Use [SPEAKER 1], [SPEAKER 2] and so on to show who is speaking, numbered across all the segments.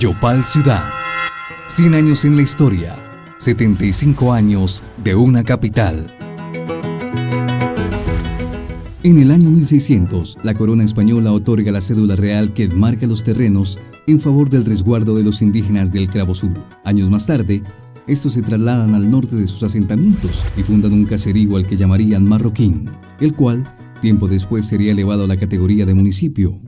[SPEAKER 1] Yopal Ciudad. 100 años en la historia. 75 años de una capital. En el año 1600, la corona española otorga la cédula real que enmarca los terrenos en favor del resguardo de los indígenas del Crabo Sur. Años más tarde, estos se trasladan al norte de sus asentamientos y fundan un caserío al que llamarían Marroquín, el cual, tiempo después, sería elevado a la categoría de municipio.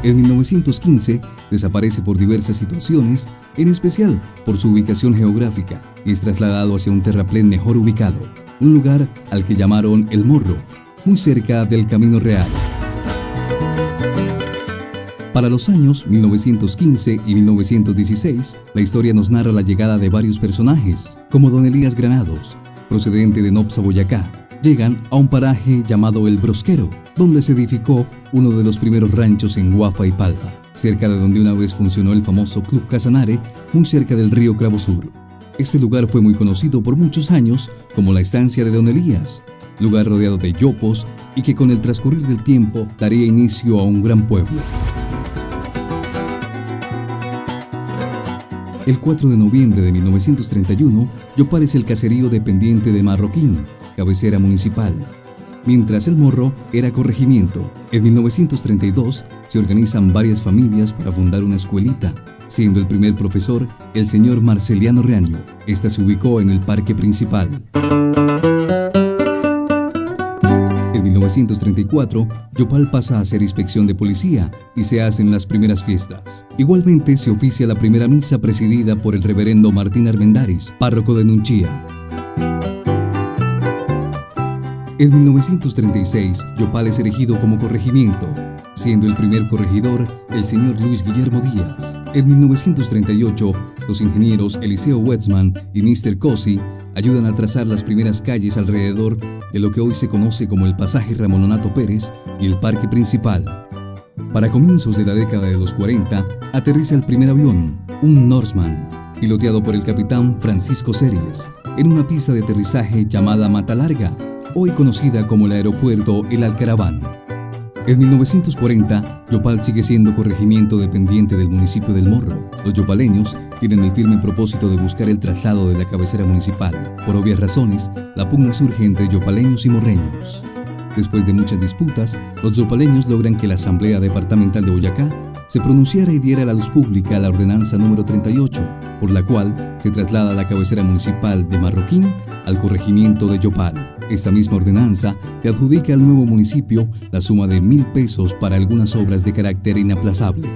[SPEAKER 1] En 1915 desaparece por diversas situaciones, en especial por su ubicación geográfica, y es trasladado hacia un terraplén mejor ubicado, un lugar al que llamaron El Morro, muy cerca del Camino Real. Para los años 1915 y 1916, la historia nos narra la llegada de varios personajes, como don Elías Granados, procedente de Nopsa, Boyacá. Llegan a un paraje llamado El Brosquero, donde se edificó uno de los primeros ranchos en Guafa y Palma, cerca de donde una vez funcionó el famoso Club Casanare, muy cerca del río Crabo Sur. Este lugar fue muy conocido por muchos años como la estancia de don Elías, lugar rodeado de yopos y que con el transcurrir del tiempo daría inicio a un gran pueblo. El 4 de noviembre de 1931, Yopal es el caserío dependiente de Marroquín, cabecera municipal, mientras El Morro era corregimiento. En 1932 se organizan varias familias para fundar una escuelita, siendo el primer profesor el señor Marceliano Reaño. Esta se ubicó en el parque principal. En 1934, Yopal pasa a ser inspección de policía y se hacen las primeras fiestas. Igualmente se oficia la primera misa presidida por el reverendo Martín Armendáriz, párroco de Nunchía. En 1936, Yopal es erigido como corregimiento, siendo el primer corregidor el señor Luis Guillermo Díaz. En 1938, los ingenieros Eliseo Wetzman y Mr. Cosi ayudan a trazar las primeras calles alrededor de lo que hoy se conoce como el pasaje Ramón Nonato Pérez y el parque principal. Para comienzos de la década de los 40, aterriza el primer avión, un Norseman, piloteado por el capitán Francisco Series, en una pista de aterrizaje llamada Mata Larga, hoy conocida como el aeropuerto El Alcaraván. En 1940, Yopal sigue siendo corregimiento dependiente del municipio del Morro. Los yopaleños tienen el firme propósito de buscar el traslado de la cabecera municipal. Por obvias razones, la pugna surge entre yopaleños y morreños. Después de muchas disputas, los yopaleños logran que la Asamblea Departamental de Boyacá se pronunciara y diera a la luz pública la ordenanza número 38, por la cual se traslada la cabecera municipal de Marroquín al corregimiento de Yopal. Esta misma ordenanza le adjudica al nuevo municipio la suma de 1,000 pesos para algunas obras de carácter inaplazable.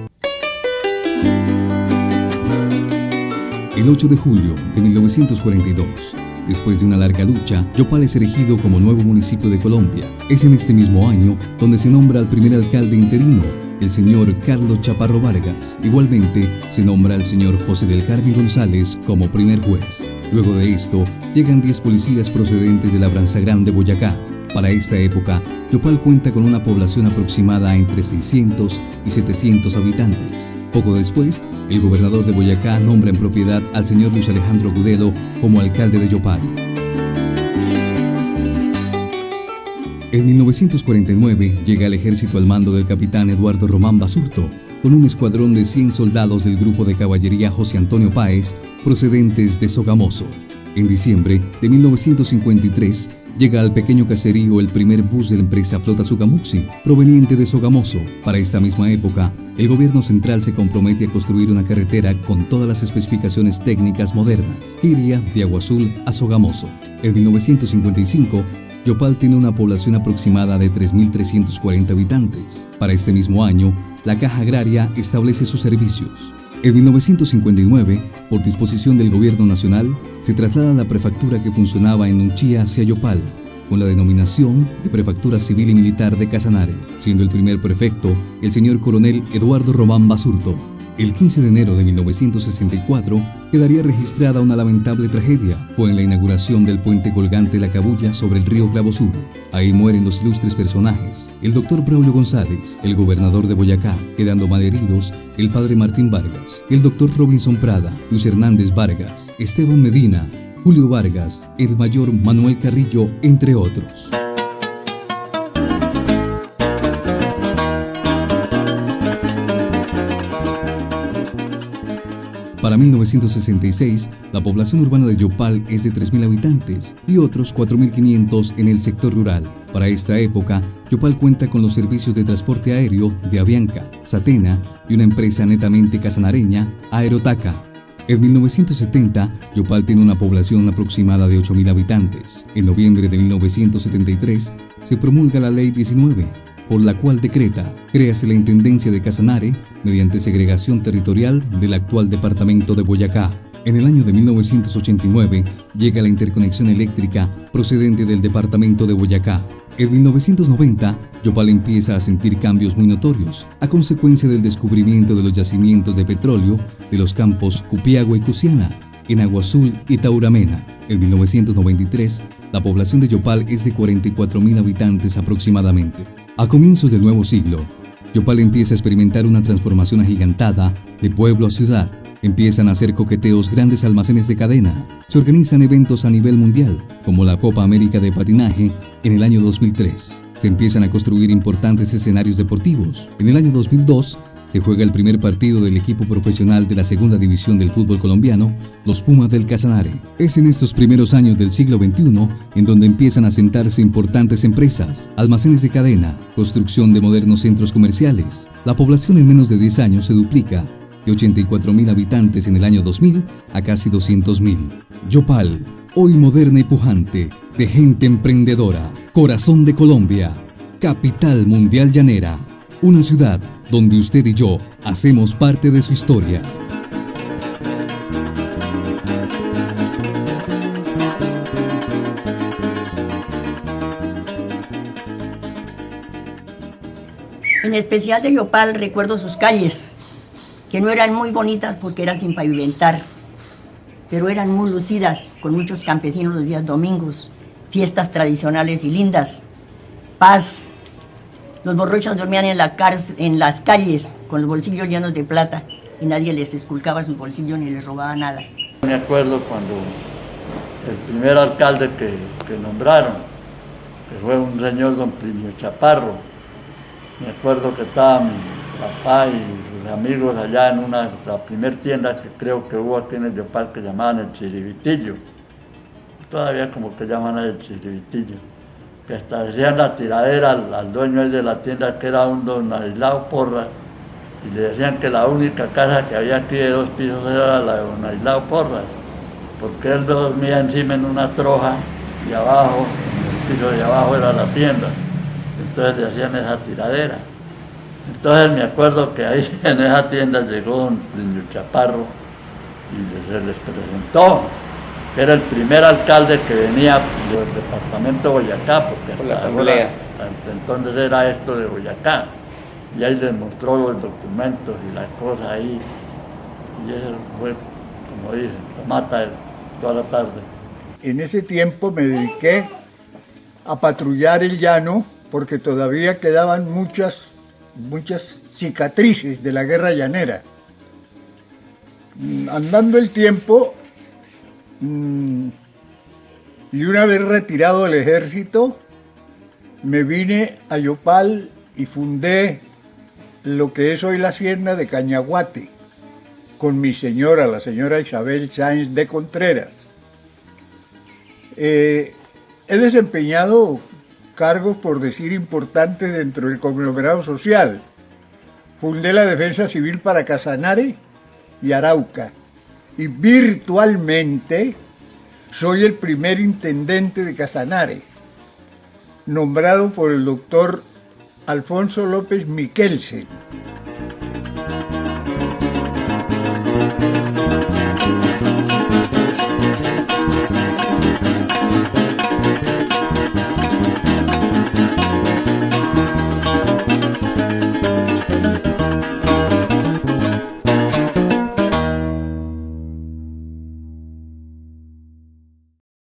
[SPEAKER 1] El 8 de julio de 1942, después de una larga lucha, Yopal es erigido como nuevo municipio de Colombia. Es en este mismo año donde se nombra al primer alcalde interino, el señor Carlos Chaparro Vargas. Igualmente, se nombra al señor José del Carmen González como primer juez. Luego de esto, llegan 10 policías procedentes de Labranza Grande, Boyacá. Para esta época, Yopal cuenta con una población aproximada entre 600 y 700 habitantes. Poco después, el gobernador de Boyacá nombra en propiedad al señor Luis Alejandro Gudelo como alcalde de Yopal. En 1949 llega el ejército al mando del capitán Eduardo Román Basurto, con un escuadrón de 100 soldados del grupo de caballería José Antonio Páez, procedentes de Sogamoso. En diciembre de 1953 llega al pequeño caserío el primer bus de la empresa Flota Sugamuxi, proveniente de Sogamoso. Para esta misma época, el gobierno central se compromete a construir una carretera con todas las especificaciones técnicas modernas, que iría de Agua Azul a Sogamoso. En 1955, Yopal tiene una población aproximada de 3.340 habitantes. Para este mismo año, la Caja Agraria establece sus servicios. En 1959, por disposición del Gobierno Nacional, se traslada la prefectura que funcionaba en Nunchía hacia Yopal, con la denominación de Prefectura Civil y Militar de Casanare, siendo el primer prefecto el señor coronel Eduardo Román Basurto. El 15 de enero de 1964 quedaría registrada una lamentable tragedia. Fue en la inauguración del puente colgante La Cabulla sobre el río Crabo Sur. Ahí mueren los ilustres personajes: el doctor Braulio González, el gobernador de Boyacá, quedando malheridos el padre Martín Vargas, el doctor Robinson Prada, Luis Hernández Vargas, Esteban Medina, Julio Vargas, el mayor Manuel Carrillo, entre otros. Para 1966, la población urbana de Yopal es de 3.000 habitantes y otros 4.500 en el sector rural. Para esta época, Yopal cuenta con los servicios de transporte aéreo de Avianca, Satena y una empresa netamente casanareña, Aerotaca. En 1970, Yopal tiene una población aproximada de 8.000 habitantes. En noviembre de 1973, se promulga la Ley 19, por la cual créase la Intendencia de Casanare mediante segregación territorial del actual departamento de Boyacá. En el año de 1989 llega la interconexión eléctrica procedente del departamento de Boyacá. En 1990, Yopal empieza a sentir cambios muy notorios a consecuencia del descubrimiento de los yacimientos de petróleo de los campos Cupiagua y Cusiana, en Agua Azul y Tauramena. En 1993, la población de Yopal es de 44.000 habitantes aproximadamente. A comienzos del nuevo siglo, Yopal empieza a experimentar una transformación agigantada de pueblo a ciudad. Empiezan a hacer coqueteos grandes almacenes de cadena. Se organizan eventos a nivel mundial, como la Copa América de Patinaje en el año 2003. Se empiezan a construir importantes escenarios deportivos. En el año 2002, se juega el primer partido del equipo profesional de la segunda división del fútbol colombiano, los Pumas del Casanare. Es en estos primeros años del siglo XXI en donde empiezan a sentarse importantes empresas, almacenes de cadena, construcción de modernos centros comerciales. La población en menos de 10 años se duplica, de 84.000 habitantes en el año 2000 a casi 200.000. Yopal, hoy moderna y pujante, de gente emprendedora, corazón de Colombia, capital mundial llanera, una ciudad donde usted y yo hacemos parte de su historia.
[SPEAKER 2] En especial de Yopal recuerdo sus calles, que no eran muy bonitas porque eran sin pavimentar, pero eran muy lucidas, con muchos campesinos los días domingos, fiestas tradicionales y lindas, paz. Los borrachos dormían en las calles con los bolsillos llenos de plata y nadie les esculcaba sus bolsillos ni les robaba nada.
[SPEAKER 3] Me acuerdo cuando el primer alcalde que nombraron, que fue un señor don Plinio Chaparro, me acuerdo que estaba mi papá y sus amigos allá en la primer tienda que creo que hubo aquí en el Yopal que llamaban el Chiribitillo, todavía como que llaman el Chiribitillo, que hasta decían la tiradera al dueño de la tienda, que era un don Aislao Porras, y le decían que la única casa que había aquí de 2 pisos era la de don Aislao Porras, porque él dormía encima en una troja y abajo, el piso de abajo era la tienda, entonces le hacían esa tiradera. Entonces me acuerdo que ahí en esa tienda llegó don Plinio Chaparro y se les presentó, que era el primer alcalde que venía del departamento de Boyacá, porque
[SPEAKER 4] por la asamblea.
[SPEAKER 3] Hasta entonces era esto de Boyacá, y ahí les mostró los documentos y las cosas ahí, y eso fue, como dicen, tomata toda la tarde.
[SPEAKER 5] En ese tiempo me dediqué a patrullar el llano, porque todavía quedaban muchas cicatrices de la guerra llanera. Andando el tiempo, y una vez retirado del ejército, me vine a Yopal y fundé lo que es hoy la hacienda de Cañaguate, con mi señora, la señora Isabel Sáenz de Contreras. He desempeñado cargos, por decir, importantes dentro del conglomerado social. Fundé la Defensa Civil para Casanare y Arauca, y virtualmente soy el primer intendente de Casanare, nombrado por el doctor Alfonso López Miquelsen.